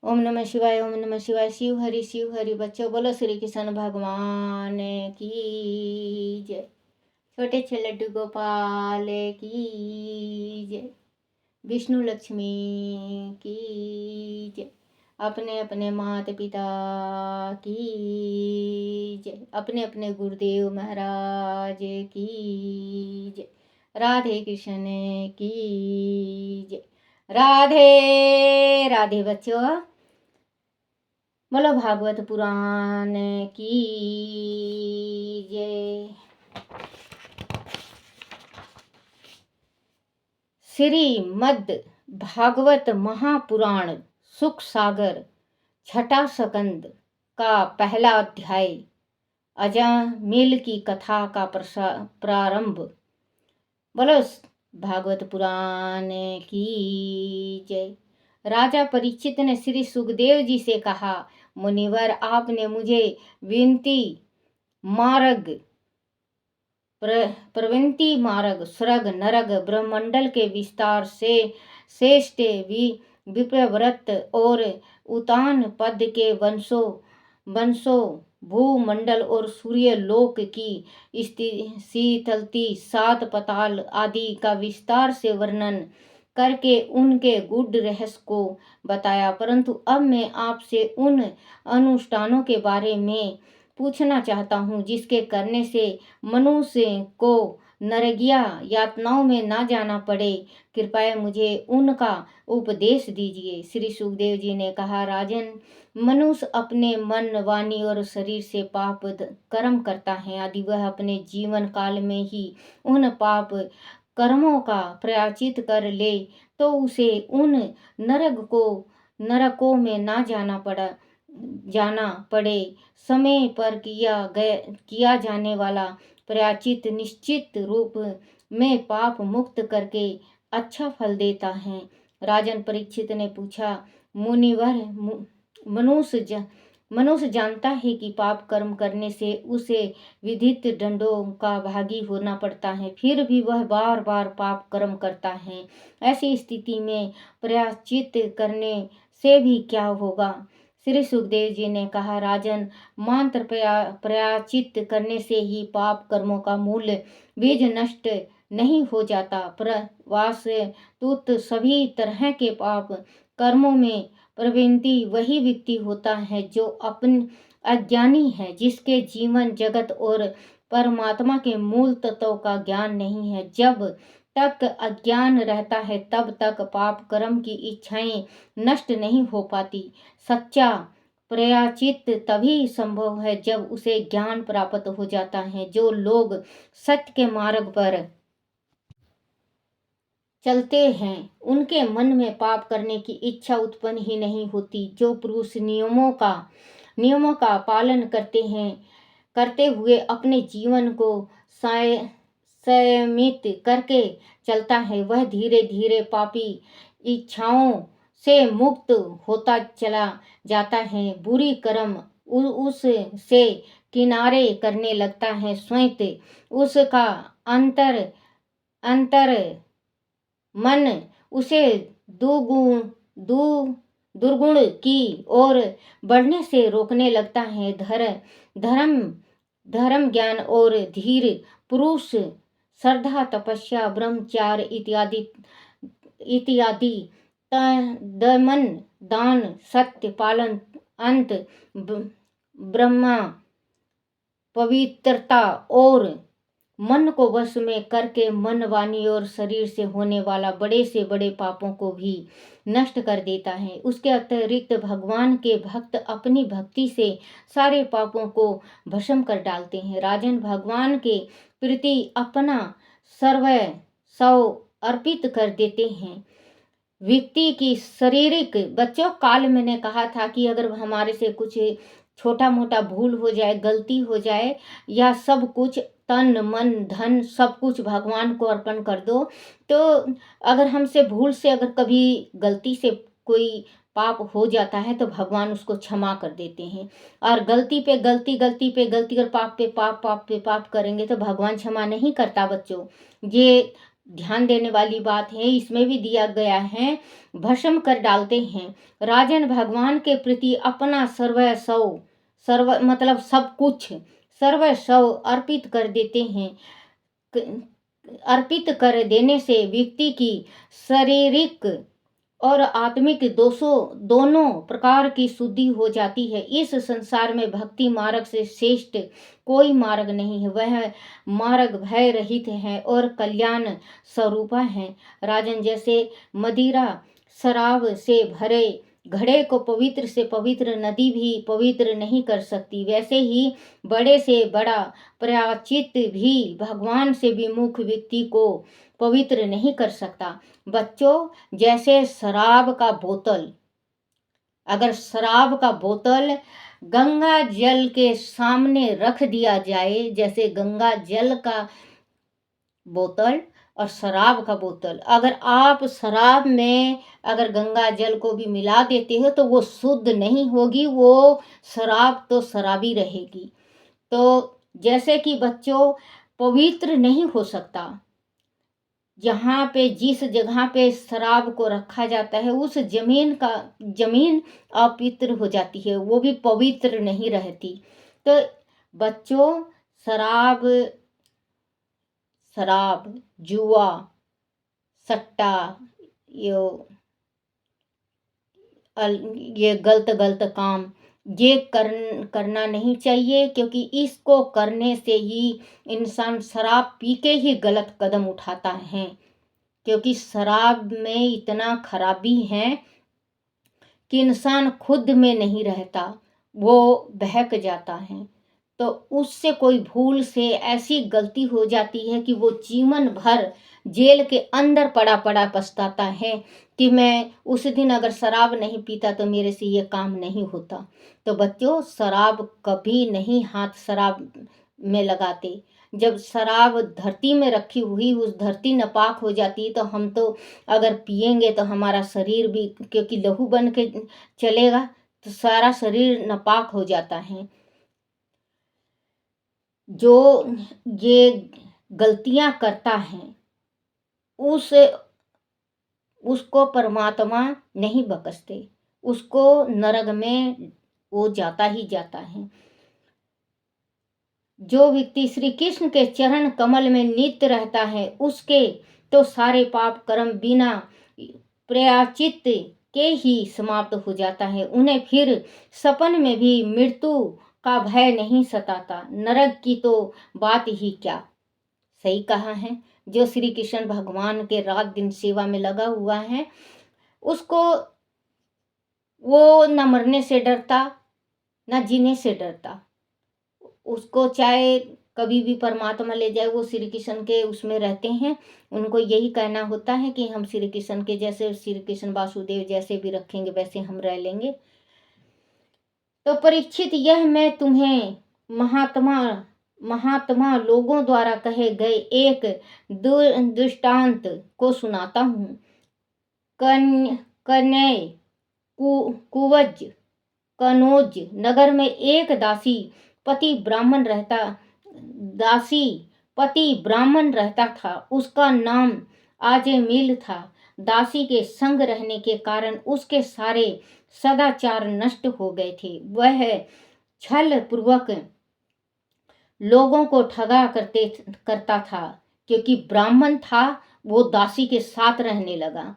ओम नमः शिवाय, ओम नमः शिवाय। शिव हरि बच्चों, बोलो श्री कृष्ण भगवान की जय। छोटे छे लड्डू गोपाल की जय। विष्णु लक्ष्मी की जय। अपने अपने माता पिता की जय। अपने अपने गुरुदेव महाराज की जय। राधे कृष्ण की जय। राधे राधे बच्चों, बोलो भागवत पुराण की जय। श्रीमद् भागवत महापुराण सुख सागर छठा स्कंद का पहला अध्याय अजामिल की कथा का प्रारंभ। बोलो भागवत पुराण की जय। राजा परीक्षित ने श्री सुखदेव जी से कहा, मुनिवर, आपने मुझे विनती मार्ग प्रवृत्ति मार्ग स्वर्ग नरक ब्रह्मंडल के विस्तार से श्रेष्ठ विप्रव्रत और उतान पद के वंशों भूमंडल और सूर्य लोक की शीतलती सात पताल आदि का विस्तार से वर्णन करके उनके गूढ़ रहस्य को बताया। परंतु अब मैं आपसे उन अनुष्ठानों के बारे में पूछना चाहता हूँ जिसके करने से मनुष्य को नरकीय यातनाओं में ना जाना पड़े। कृपया मुझे उनका उपदेश दीजिए। श्री सुखदेव जी ने कहा, राजन, मनुष्य अपने मन, वाणी और शरीर से पाप कर्म करता है। यदि वह अपने जीवन काल में ही उन पाप कर्मों का प्रायश्चित कर ले तो उसे उन नरकों में ना जाना पड़े। समय पर किया जाने वाला प्रायश्चित निश्चित रूप में पाप मुक्त करके अच्छा फल देता है। राजन परीक्षित ने पूछा, मुनिवर, मनुष्य जानता है कि पाप कर्म करने से उसे विधित दंडों का भागी होना पड़ता है, फिर भी वह बार बार पाप कर्म करता है। ऐसी स्थिति में प्रायश्चित करने से भी क्या होगा? श्री सुखदेव जी ने कहा, राजन, मात्र प्रायश्चित करने से ही पाप कर्मों का मूल बीज नष्ट नहीं हो जाता। वास्तुत सभी तरह के पाप कर्मों में प्रवृत्ति वही व्यक्ति होता है जो अपन अज्ञानी है, जिसके जीवन जगत और परमात्मा के मूल तत्व का ज्ञान नहीं है। जब तक अज्ञान रहता है तब तक पाप कर्म की इच्छाएं नष्ट नहीं हो पाती। सच्चा प्रायश्चित तभी संभव है जब उसे ज्ञान प्राप्त हो जाता है। जो लोग सत्य के मार्ग पर चलते हैं उनके मन में पाप करने की इच्छा उत्पन्न ही नहीं होती। जो पुरुष नियमों का पालन करते हुए अपने जीवन को संयमित करके चलता है, वह धीरे धीरे पापी इच्छाओं से मुक्त होता चला जाता है। बुरी कर्म उससे किनारे करने लगता है। स्वयं उसका अंतर मन उसे दुर्गुण की ओर बढ़ने से रोकने लगता है। धर्म ज्ञान और धीर पुरुष श्रद्धा तपस्या ब्रह्मचार्य इत्यादि दमन दान सत्य पालन अंत ब्रह्मा पवित्रता और मन को वश में करके मन, वाणी और शरीर से होने वाला बड़े से बड़े पापों को भी नष्ट कर देता है। उसके अतिरिक्त भगवान के भक्त अपनी भक्ति से सारे पापों को भस्म कर डालते हैं। राजन, भगवान के प्रति अपना सर्वस्व अर्पित कर देते हैं। व्यक्ति की शारीरिक बच्चों, काल मैंने कहा था कि अगर हमारे से कुछ छोटा मोटा भूल हो जाए, गलती हो जाए, या सब कुछ तन मन धन सब कुछ भगवान को अर्पण कर दो, तो अगर हमसे भूल से अगर कभी गलती से कोई पाप हो जाता है तो भगवान उसको क्षमा कर देते हैं। और गलती पे गलती और पाप पे पाप करेंगे तो भगवान क्षमा नहीं करता। बच्चों, ये ध्यान देने वाली बात है, इसमें भी दिया गया है, भस्म कर डालते हैं। राजन भगवान के प्रति अपना सर्वस्व, सर्व मतलब सब कुछ, सर्वस्व अर्पित कर देते हैं। अर्पित कर देने से व्यक्ति की शारीरिक और आत्मिक दोनों प्रकार की शुद्धि हो जाती है। इस संसार में भक्ति मार्ग से श्रेष्ठ कोई मार्ग नहीं है। वह मार्ग भय रहित है और कल्याण स्वरूपा है। राजन, जैसे मदिरा शराब से भरे घड़े को पवित्र से पवित्र नदी भी पवित्र नहीं कर सकती, वैसे ही बड़े से बड़ा प्रायश्चित भी भगवान से विमुख व्यक्ति को पवित्र नहीं कर सकता। बच्चों, जैसे शराब का बोतल, अगर शराब का बोतल गंगा जल के सामने रख दिया जाए, जैसे गंगा जल का बोतल और शराब का बोतल, अगर आप शराब में अगर गंगा जल को भी मिला देते हो तो वो शुद्ध नहीं होगी, वो शराब तो शराबी रहेगी। तो जैसे कि बच्चों, पवित्र नहीं हो सकता, जहाँ पे जिस जगह पे शराब को रखा जाता है उस जमीन अपवित्र हो जाती है, वो भी पवित्र नहीं रहती। तो बच्चों, शराब शराब जुआ, सट्टा, ये ये गलत गलत काम, ये करना नहीं चाहिए, क्योंकि इसको करने से ही इंसान शराब पी के ही गलत कदम उठाता है। क्योंकि शराब में इतना खराबी है कि इंसान खुद में नहीं रहता, वो बहक जाता है। तो उससे कोई भूल से ऐसी गलती हो जाती है कि वो जीवन भर जेल के अंदर पड़ा पड़ा पछताता है कि मैं उस दिन अगर शराब नहीं पीता तो मेरे से ये काम नहीं होता। तो बच्चों, शराब कभी नहीं हाथ शराब में लगाते। जब शराब धरती में रखी हुई उस धरती नापाक हो जाती, तो हम तो अगर पिएंगे तो हमारा शरीर भी, क्योंकि लहू बन के चलेगा, तो सारा शरीर नापाक हो जाता है। जो ये गलतियां करता है उसको परमात्मा नहीं बख्शते, उसको नरक में वो जाता ही जाता है। जो व्यक्ति श्री कृष्ण के चरण कमल में नित्य रहता है, उसके तो सारे पाप कर्म बिना प्रायश्चित के ही समाप्त हो जाता है। उन्हें फिर सपन में भी मृत्यु का भय नहीं सताता। नरक की तो बात ही क्या। सही कहा है। जो श्री कृष्ण भगवान के रात दिन सेवा में लगा हुआ है, उसको वो न मरने से डरता न जीने से डरता। उसको चाहे कभी भी परमात्मा ले जाए, वो श्री कृष्ण के उसमें रहते हैं। उनको यही कहना होता है कि हम श्री कृष्ण के जैसे, श्री कृष्ण वासुदेव जैसे भी रखेंगे वैसे हम रह लेंगे। तो परीक्षित, यह मैं तुम्हें महात्मा लोगों द्वारा कहे गए एक दृष्टांत को सुनाता हूँ। कन्नय कुवज कनौज नगर में एक दासी पति ब्राह्मण रहता था। उसका नाम आजमिल था। दासी के संग रहने के कारण उसके सारे सदाचार नष्ट हो गए थे। वह छल पूर्वक लोगों को ठगा करता था। क्योंकि ब्राह्मण था, वो दासी के साथ रहने लगा,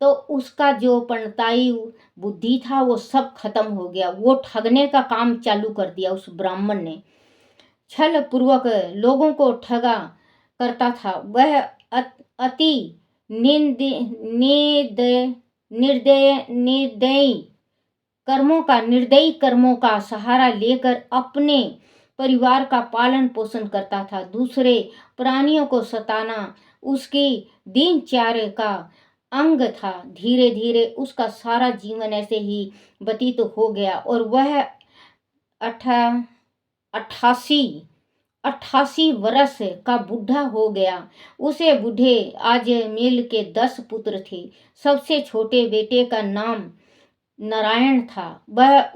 तो उसका जो पंडिताई बुद्धि था वो सब खत्म हो गया। वो ठगने का काम चालू कर दिया। उस ब्राह्मण ने छल पूर्वक लोगों को ठगा करता था। वह अति निर्दयी कर्मों का सहारा लेकर अपने परिवार का पालन पोषण करता था। दूसरे प्राणियों को सताना उसकी दिनचर्या का अंग था। धीरे धीरे उसका सारा जीवन ऐसे ही व्यतीत हो गया और वह 88 वर्ष का बूढ़ा हो गया। उसे बूढ़े आजमिल के 10 पुत्र थे। सबसे छोटे बेटे का नाम नारायण था। वह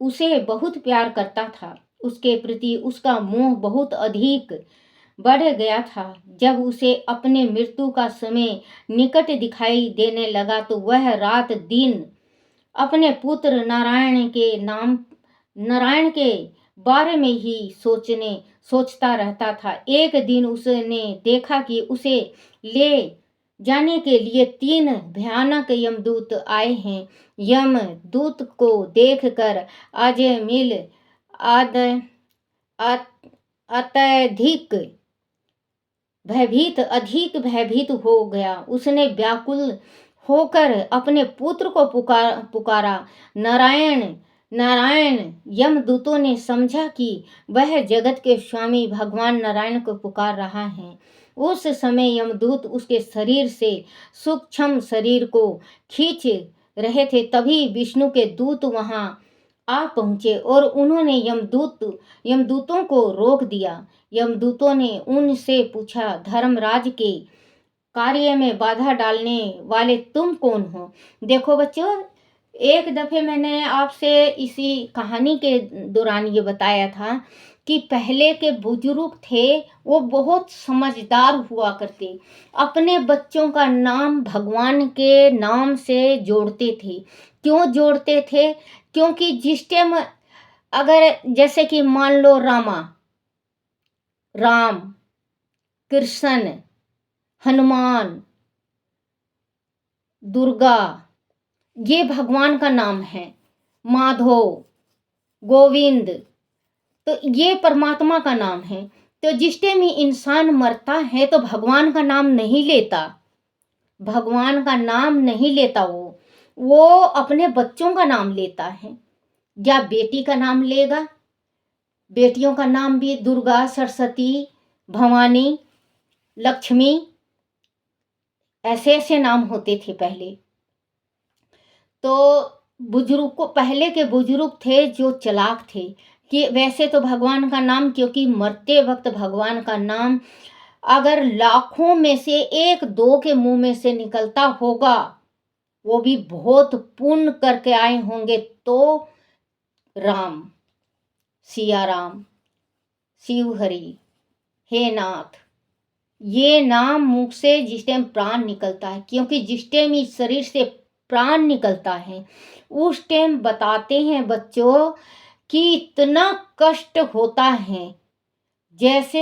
उसे बहुत प्यार करता था। उसके प्रति उसका मोह बहुत अधिक बढ़ गया था। जब उसे अपने मृत्यु का समय निकट दिखाई देने लगा तो वह रात दिन अपने पुत्र नारायण के बारे में ही सोचता रहता था। एक दिन उसने देखा कि उसे ले जाने के लिए 3 भयानक यमदूत आए हैं। यमदूत को देखकर अजमिल आद अत्यधिक अधिक भयभीत हो गया। उसने व्याकुल होकर अपने पुत्र को पुकारा, नारायण नारायण। यमदूतों ने समझा कि वह जगत के स्वामी भगवान नारायण को पुकार रहा है। उस समय यमदूत उसके शरीर से सूक्ष्म शरीर को खींच रहे थे। तभी विष्णु के दूत वहां आ पहुंचे और उन्होंने यमदूतों को रोक दिया। यमदूतों ने उनसे पूछा, धर्मराज के कार्य में बाधा डालने वाले तुम कौन हो? देखो बच्चों, एक दफे मैंने आपसे इसी कहानी के दौरान ये बताया था कि पहले के बुजुर्ग थे वो बहुत समझदार हुआ करते। अपने बच्चों का नाम भगवान के नाम से जोड़ते थे। क्यों जोड़ते थे? क्योंकि जिस टाइम अगर जैसे कि मान लो राम, कृष्ण, हनुमान, दुर्गा, ये भगवान का नाम है। माधव, गोविंद, तो ये परमात्मा का नाम है। तो जिस टाइम इंसान मरता है तो भगवान का नाम नहीं लेता। भगवान का नाम नहीं लेता वो अपने बच्चों का नाम लेता है। या बेटी का नाम लेगा। बेटियों का नाम भी दुर्गा, सरस्वती, भवानी, लक्ष्मी, ऐसे ऐसे नाम होते थे पहले। तो पहले के बुजुर्ग थे जो चालाक थे कि वैसे तो भगवान का नाम, क्योंकि मरते वक्त भगवान का नाम अगर लाखों में से 1-2 के मुंह में से निकलता होगा, वो भी बहुत पुण्य करके आए होंगे, तो राम, सिया राम, शिव हरि, हे नाथ, ये नाम मुख से जिस टाइम प्राण निकलता है, क्योंकि जिस टाइम इस शरीर से प्राण निकलता है उस टाइम बताते हैं बच्चों कि इतना कष्ट होता है जैसे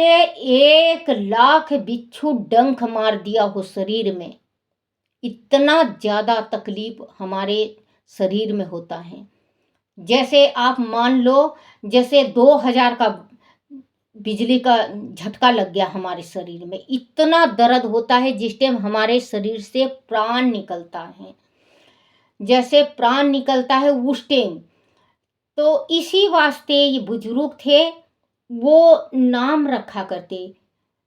1,00,000 बिच्छू डंक मार दिया हो शरीर में। इतना ज़्यादा तकलीफ हमारे शरीर में होता है। जैसे आप मान लो जैसे 2000 का बिजली का झटका लग गया हमारे शरीर में। इतना दर्द होता है जिस टाइम हमारे शरीर से प्राण निकलता है। जैसे प्राण निकलता है उस टाइम। तो इसी वास्ते ये बुजुर्ग थे वो नाम रखा करते।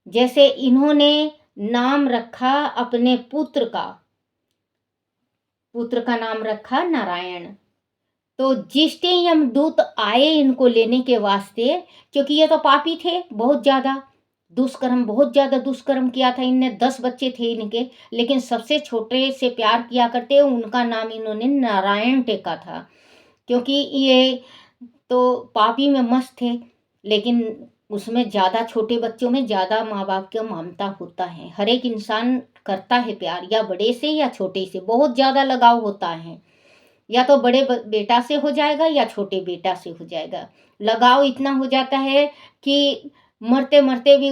जैसे इन्होंने नाम रखा अपने पुत्र का नाम रखा नारायण। तो जिस टाइम यमदूत आए इनको लेने के वास्ते, क्योंकि ये तो पापी थे, बहुत ज़्यादा दुष्कर्म किया था इनने। 10 बच्चे थे इनके, लेकिन सबसे छोटे से प्यार किया करते, उनका नाम इन्होंने नारायण टेका था। क्योंकि ये तो पापी में मस्त थे, लेकिन उसमें ज़्यादा छोटे बच्चों में ज़्यादा माँ बाप का ममता होता है। हर एक इंसान करता है प्यार, या बड़े से या छोटे से, बहुत ज़्यादा लगाव होता है। या तो बड़े बेटा से हो जाएगा या छोटे बेटा से हो जाएगा। लगाव इतना हो जाता है कि मरते मरते भी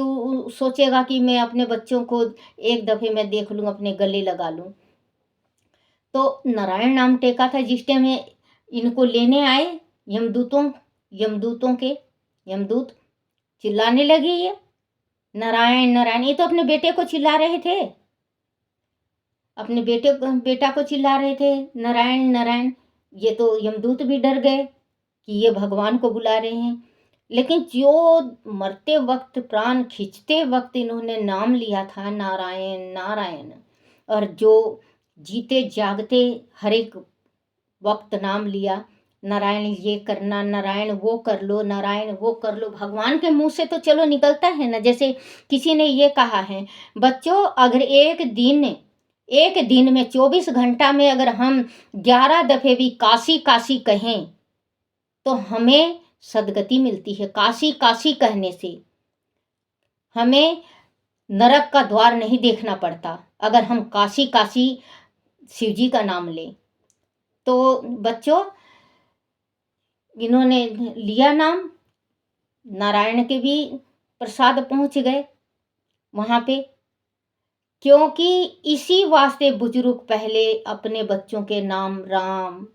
सोचेगा कि मैं अपने बच्चों को एक दफ़े मैं देख लूँ, अपने गले लगा लूँ। तो नारायण नाम टेका था। जिस टाइम इनको लेने आए यमदूत चिल्लाने लगे, ये नारायण नारायण। ये तो अपने बेटे को चिल्ला रहे थे, अपने बेटा को चिल्ला रहे थे नारायण नारायण। ये तो यमदूत भी डर गए कि ये भगवान को बुला रहे हैं। लेकिन जो मरते वक्त, प्राण खींचते वक्त इन्होंने नाम लिया था नारायण नारायण, और जो जीते जागते हर एक वक्त नाम लिया, नारायण ये करना, नारायण वो कर लो, नारायण वो कर लो। भगवान के मुंह से तो चलो निकलता है ना। जैसे किसी ने ये कहा है बच्चों, अगर एक दिन में 24 घंटा में अगर हम 11 दफे भी काशी काशी कहें तो हमें सदगति मिलती है। काशी काशी कहने से हमें नरक का द्वार नहीं देखना पड़ता अगर हम काशी काशी शिव जी का नाम लें। तो बच्चों, इन्होंने लिया नाम, नारायण के भी प्रसाद पहुंच गए वहां पे, क्योंकि इसी वास्ते बुजुर्ग पहले अपने बच्चों के नाम राम,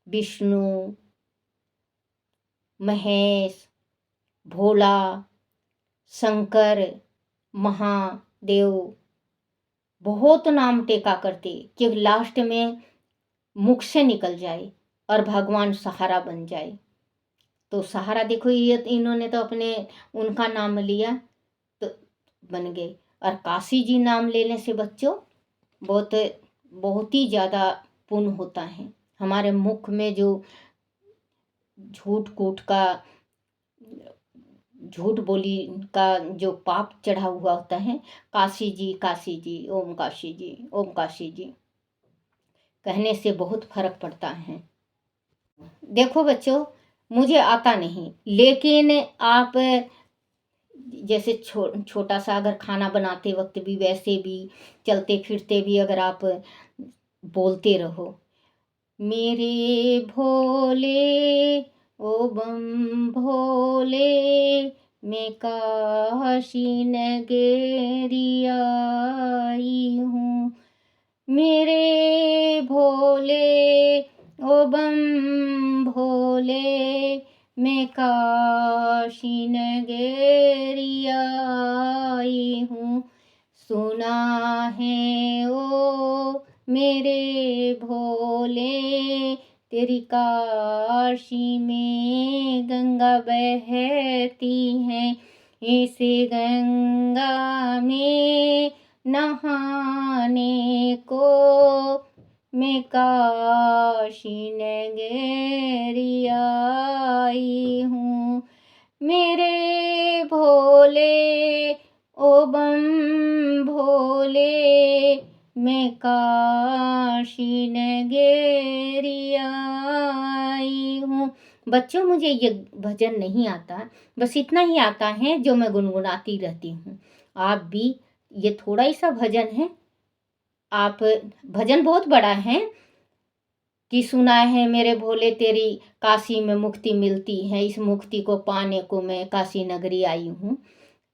विष्णु, महेश, भोला, शंकर, महादेव बहुत नाम टेका करते कि लास्ट में मुख से निकल जाए और भगवान सहारा बन जाए। तो सहारा देखो, ये इन्होंने तो अपने उनका नाम लिया तो बन गए। और काशी जी नाम लेने से बच्चों बहुत बहुत ही ज़्यादा पुण्य होता है। हमारे मुख में जो झूठ कूट का, झूठ बोली का जो पाप चढ़ा हुआ होता है, काशी जी काशी जी, ओम काशी जी, ओम काशी जी कहने से बहुत फर्क पड़ता है। देखो बच्चों, मुझे आता नहीं, लेकिन आप जैसे छोटा सा अगर खाना बनाते वक्त भी, वैसे भी चलते फिरते भी अगर आप बोलते रहो, मेरे भोले ओ बम भोले, मैं काशी नगरी आई हूँ, मेरे भोले ओ बम भोले, मैं काशी नगरी आई हूँ, सुना है ओ मेरे भोले, तेरी काशी में गंगा बहती है, इसे गंगा में नहाने को मैं काशी नगरी आई हूँ, मेरे भोले ओ बम भोले, मैं काशी नगरी आई हूँ। बच्चों, मुझे ये भजन नहीं आता, बस इतना ही आता है जो मैं गुनगुनाती रहती हूँ। आप भी, ये थोड़ा ही सा भजन है, आप भजन बहुत बड़ा है कि सुना है मेरे भोले तेरी काशी में मुक्ति मिलती है, इस मुक्ति को पाने को मैं काशी नगरी आई हूँ।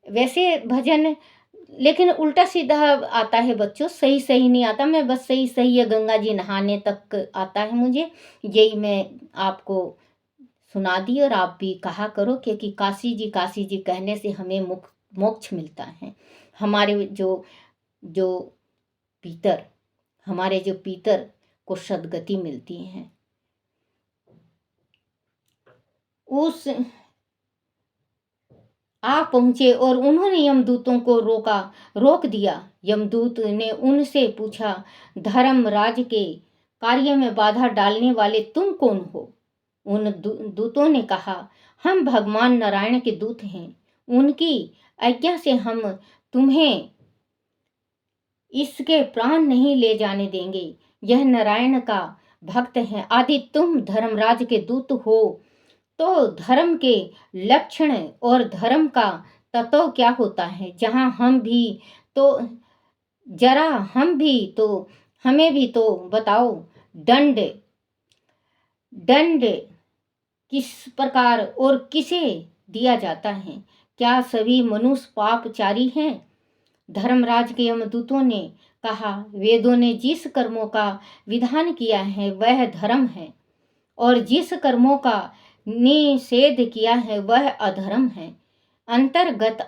वैसे भजन लेकिन उल्टा सीधा आता है बच्चों, सही सही नहीं आता। मैं बस सही सही है गंगा जी नहाने तक आता है मुझे, यही मैं आपको सुना दी। और आप भी कहा करो, क्योंकि काशी जी कहने से हमें मोक्ष मिलता है। हमारे जो जो पीतर हमारे जो पीतर को सदगति मिलती है। उस आ पहुंचे और उन्होंने यमदूतों को रोक दिया। यमदूत ने उनसे पूछा, धर्मराज के कार्य में बाधा डालने वाले तुम कौन हो? उन दूतों ने कहा, हम भगवान नारायण के दूत हैं, उनकी आज्ञा से हम तुम्हें इसके प्राण नहीं ले जाने देंगे। यह नारायण का भक्त है। आदि तुम धर्मराज के दूत हो तो धर्म के लक्षण और धर्म का तत्व क्या होता है? जहाँ हम भी तो जरा हम भी तो हमें भी तो बताओ। दंड दंड किस प्रकार और किसे दिया जाता है? क्या सभी मनुष्य पापचारी हैं? धर्मराज के यमदूतों ने कहा, वेदों ने जिस कर्मों का विधान किया है वह धर्म है, और जिस कर्मों का निषेध किया है वह अधर्म है। अंतर्गत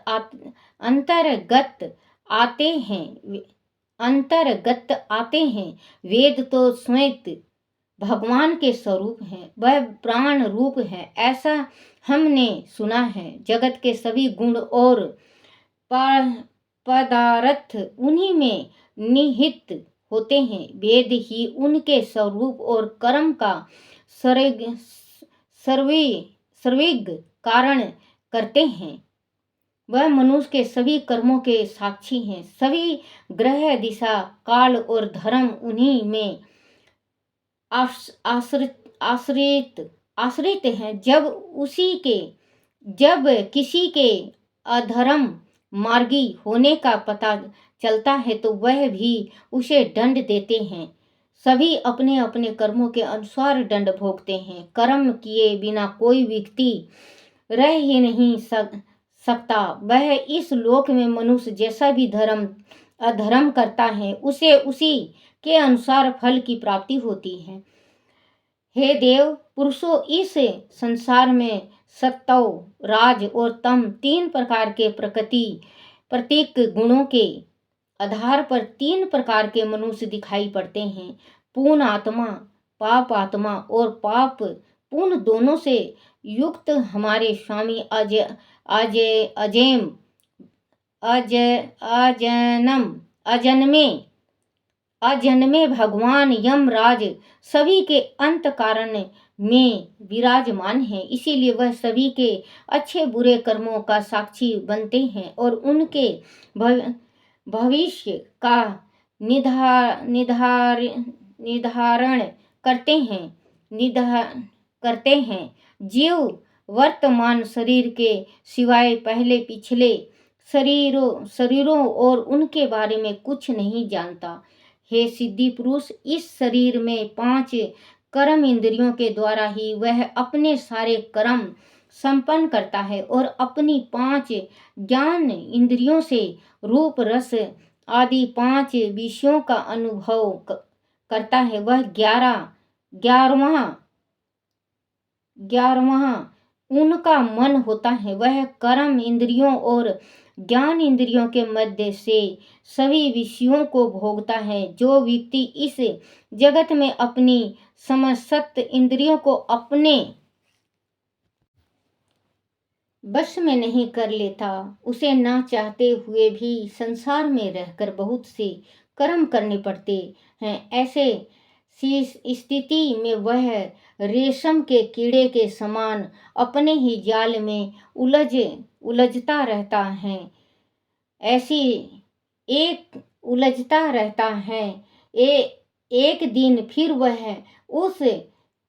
आते हैं। वेद तो स्वयं भगवान के स्वरूप हैं, वह प्राण रूप है, ऐसा हमने सुना है। जगत के सभी गुण और पदार्थ उन्हीं में निहित होते हैं। वेद ही उनके स्वरूप और कर्म का सर्विग कारण करते हैं। वह मनुष्य के सभी कर्मों के साक्षी हैं। सभी ग्रह, दिशा, काल और धर्म उन्हीं में आश्रित हैं। जब किसी के अधर्म मार्गी होने का पता चलता है तो वह भी उसे दंड देते हैं। सभी अपने अपने कर्मों के अनुसार दंड भोगते हैं। कर्म किए बिना कोई व्यक्ति रह ही नहीं सकता। वह इस लोक में मनुष्य जैसा भी धर्म अधर्म करता है उसे उसी के अनुसार फल की प्राप्ति होती है। हे देव पुरुषों, इस संसार में सत्व, राज और तम 3 प्रकार के प्रतीक गुणों के आधार पर 3 प्रकार के मनुष्य दिखाई पड़ते हैं। पूर्ण आत्मा, पाप आत्मा और पाप पूर्ण दोनों से युक्त हमारे स्वामी अजेम अजन्मे भगवान यमराज सभी के अंत कारण में विराजमान है। इसीलिए वह सभी के अच्छे बुरे कर्मों का साक्षी बनते हैं और उनके भविष्य का निर्धारण करते हैं। जीव वर्तमान शरीर के सिवाय पहले पिछले शरीरों और उनके बारे में कुछ नहीं जानता। हे सिद्धि पुरुष, इस शरीर में 5 कर्म इंद्रियों के द्वारा ही वह अपने सारे कर्म संपन्न करता है और अपनी 5 ज्ञान इंद्रियों से रूप रस आदि 5 विषयों का अनुभव करता है। वह 11वां उनका मन होता है। वह कर्म इंद्रियों और ज्ञान इंद्रियों के मध्य से सभी विषयों को भोगता है। जो व्यक्ति इस जगत में अपनी समस्त इंद्रियों को अपने बस में नहीं कर लेता, उसे ना चाहते हुए भी संसार में रहकर बहुत से कर्म करने पड़ते हैं। ऐसे स्थिति में वह रेशम के कीड़े के समान अपने ही जाल में उलझता रहता है। एक दिन फिर वह उस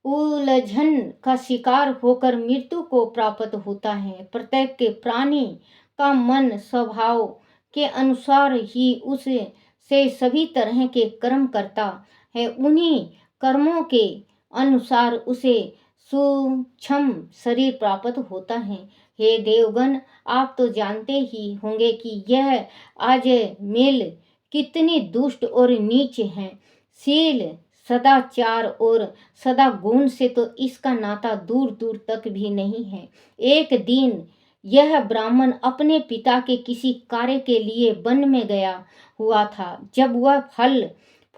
उलझन का शिकार होकर मृत्यु को प्राप्त होता है। प्रत्येक प्राणी का मन स्वभाव के अनुसार ही उससे सभी तरह के कर्म करता है। उन्हीं कर्मों के अनुसार उसे सूक्ष्म शरीर प्राप्त होता है। हे देवगण, आप तो जानते ही होंगे कि यह अजमेल कितनी दुष्ट और नीच है। शील, सदाचार और सदा गुण से तो इसका नाता दूर दूर तक भी नहीं है। एक दिन यह ब्राह्मण अपने पिता के किसी कार्य के लिए वन में गया हुआ था। जब वह फल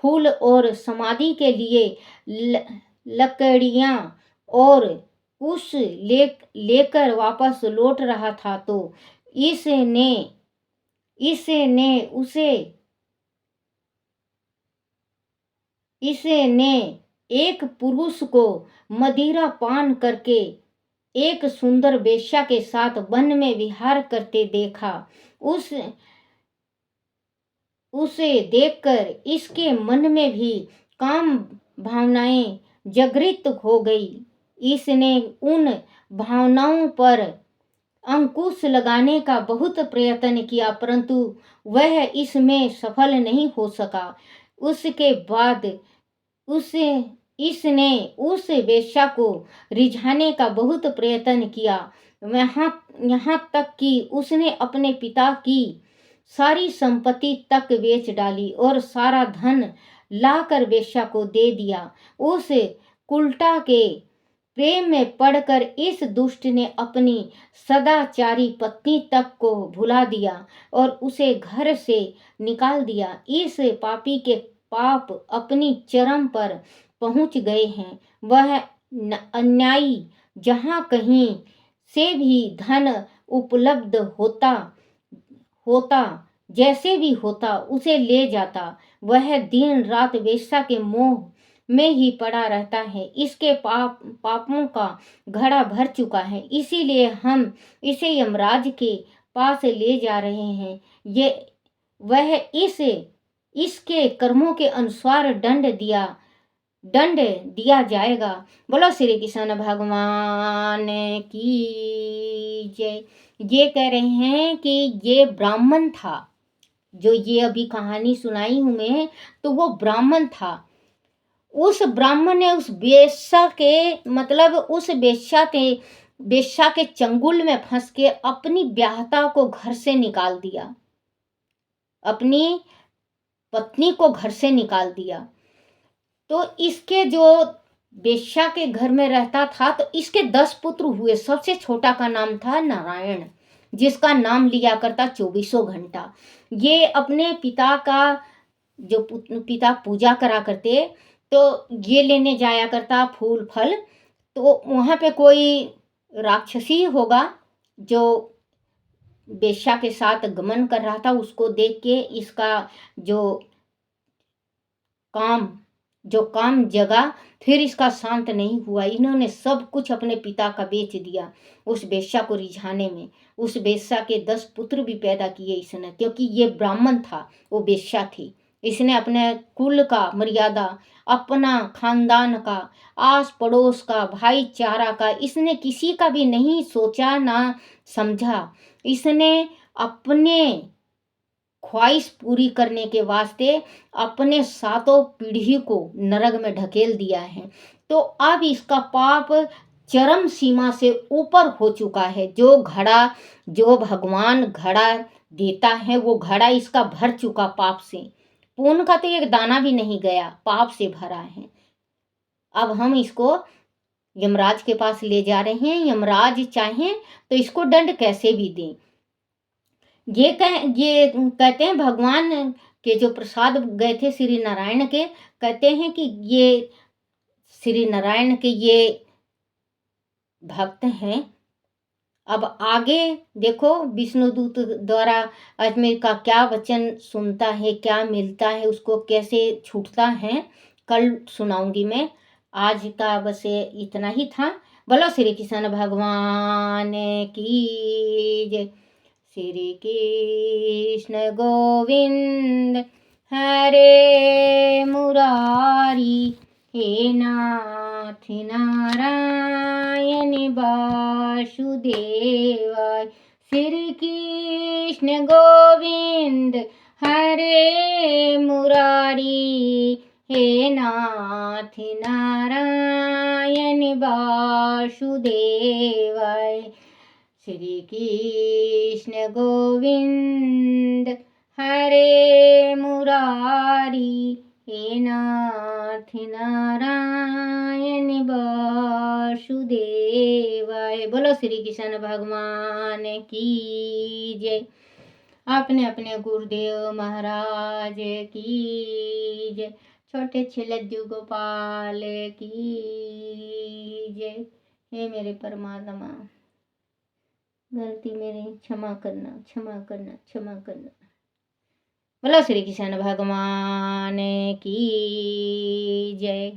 फूल और समाधि के लिए लकड़ियां और कुश लेकर वापस लौट रहा था तो इसने एक पुरुष को मदिरा पान करके एक सुंदर वेश्या के साथ वन में विहार करते देखा। उसे देखकर इसके मन में भी काम भावनाएं जागृत हो गई। इसने उन भावनाओं पर अंकुश लगाने का बहुत प्रयत्न किया, परंतु वह इसमें सफल नहीं हो सका। उसके बाद इसने उस वेश्या को रिझाने का बहुत प्रयत्न किया, यहाँ तक कि उसने अपने पिता की सारी संपत्ति तक बेच डाली और सारा धन लाकर वेश्या को दे दिया। उस कुलटा के प्रेम में पड़कर इस दुष्ट ने अपनी सदाचारी पत्नी तक को भुला दिया और उसे घर से निकाल दिया। इस पापी के पाप अपनी चरम पर पहुंच गए हैं। वह अन्यायी जहां कहीं से भी धन उपलब्ध होता जैसे भी होता उसे ले जाता। वह दिन रात वेश्या के मोह में ही पड़ा रहता है। इसके पापों का घड़ा भर चुका है। इसीलिए हम इसे यमराज के पास ले जा रहे हैं। वह इसके कर्मों के अनुसार दंड दंड दिया जाएगा। बोलो श्री कृष्ण भगवान की जय। ये कह रहे हैं कि ये ब्राह्मण था, जो ये अभी कहानी सुनाई हूं मैं, तो वो ब्राह्मण था। उस ब्राह्मण ने उस वेश्या के मतलब उस वेश्या के चंगुल में फंस के अपनी ब्याहता को घर से निकाल दिया, अपनी पत्नी को घर से निकाल दिया। तो इसके जो वेश्या के घर में रहता था, तो इसके 10 पुत्र हुए। सबसे छोटा का नाम था नारायण, जिसका नाम लिया करता 24 घंटा। ये अपने पिता का जो पिता पूजा करा करते, तो ये लेने जाया करता फूल फल। तो वहाँ पे कोई राक्षसी होगा जो वेश्या के साथ गमन कर रहा था, उसको देख के इसका जो काम काम जगा, फिर इसका शांत नहीं हुआ। इन्होंने सब कुछ अपने पिता का बेच दिया उस वेश्या को रिझाने में। उस वेश्या के 10 पुत्र भी पैदा किए इसने, क्योंकि ये ब्राह्मण था, वो वेश्या थी। इसने अपने कुल का मर्यादा, अपना खानदान का, आस पड़ोस का, भाईचारा का, इसने किसी का भी नहीं सोचा ना समझा। इसने अपने ख्वाहिश पूरी करने के वास्ते अपने सातों पीढ़ी को नरक में ढकेल दिया है। तो अब इसका पाप चरम सीमा से ऊपर हो चुका है। जो भगवान घड़ा देता है, वो घड़ा इसका भर चुका पाप से। पुण्य का तो एक दाना भी नहीं गया, पाप से भरा है। अब हम इसको यमराज के पास ले जा रहे हैं। यमराज चाहें तो इसको दंड कैसे भी दें। ये कहते हैं भगवान के जो प्रसाद गए थे श्री नारायण के, कहते हैं कि ये श्री नारायण के ये भक्त हैं। अब आगे देखो विष्णुदूत द्वारा अजमेर का क्या वचन सुनता है, क्या मिलता है, उसको कैसे छूटता है, कल सुनाऊंगी मैं। आज का बस इतना ही था। बोलो श्री कृष्ण भगवान की जय। श्री कृष्ण गोविंद हरे मुरारी, हे नाथ नारायण वासुदेवाय। श्री कृष्ण गोविंद हरे मुरारी, हे नाथ नारायण वासुदेवाय। श्री कृष्ण गोविंद हरे मुरारी, हे नाथ नारायण वासुदेवाय। बोलो श्री कृष्ण भगवान की जय। अपने अपने गुरुदेव महाराज की जय। छोटे छिलज्जू गोपाल की जय। हे मेरे परमात्मा, गलती मेरी क्षमा करना, क्षमा करना, क्षमा करना। बोलो श्री कृष्ण भगवान की जय।